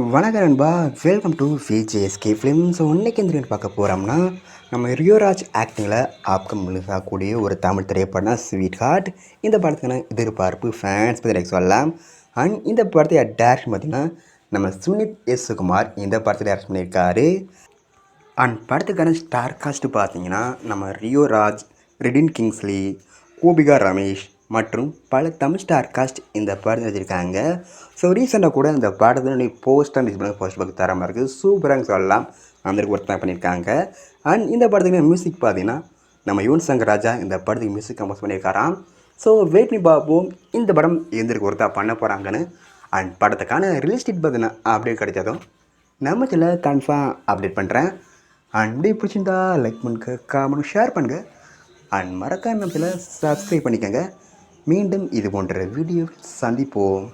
வணக்கம் நண்பா. Welcome to VJSK film. So இன்றைக்கி எந்த பார்க்க போகிறோம்னா, நம்ம ரியோராஜ் ஆக்டிங்கில் ஆப்கம் ரிலீஸ் ஆகக்கூடிய ஒரு தமிழ் திரைப்படம் தான் ஸ்வீட் ஹார்ட். இந்த படத்துக்கான எதிர்பார்ப்பு ஃபேன்ஸ் பற்றி லைக் சொல்லலாம். அண்ட் இந்த படத்தை டேரக்ஷன் பார்த்திங்கன்னா நம்ம சுனித் எஸ் சுகுமார் இந்த படத்தை டேரக்ட் பண்ணியிருக்காரு. அண்ட் படத்துக்கான ஸ்டார் காஸ்ட் பார்த்திங்கன்னா நம்ம ரியோராஜ், ரெடின் கிங்ஸ்லி, கோபிகா ரமேஷ் மற்றும் பல தமிழ் ஸ்டார் காஸ்ட் இந்த படத்தை வச்சுருக்காங்க. ஸோ ரீசெண்டாக கூட இந்த படத்தில் போஸ்டர் ரிலீஸ் பண்ணி போஸ்ட் பார்க்க தரமாக இருக்குது. சூப்பராக சொல்லலாம். அந்தருக்கு ஒர்க் தான் பண்ணியிருக்காங்க. அண்ட் இந்த படத்துக்கு மியூசிக் பார்த்தீங்கன்னா நம்ம யுவன் சங்கர் ராஜா இந்த படத்துக்கு மியூசிக் கம்போஸ் பண்ணியிருக்காராம். ஸோ வெயிட் பண்ணி பார்ப்போம் இந்த படம் எந்தருக்கு ஒர்க் தான் பண்ண போகிறாங்கன்னு. அண்ட் படத்துக்கான ரிலீஸ் டேட் பார்த்தீங்கன்னா அப்டேட் கிடைச்சதும் நம்ம சில கன்ஃபார்ம் அப்டேட் பண்ணுறேன். அண்ட் இப்படி பிடிச்சிருந்தா லைக் பண்ணுங்க, காமெண்ட் ஷேர் பண்ணுங்கள். அண்ட் மறக்காம நம்ம சில சப்ஸ்கிரைப் பண்ணிக்கோங்க. மீண்டும் இது போன்ற வீடியோ சந்திப்போம்.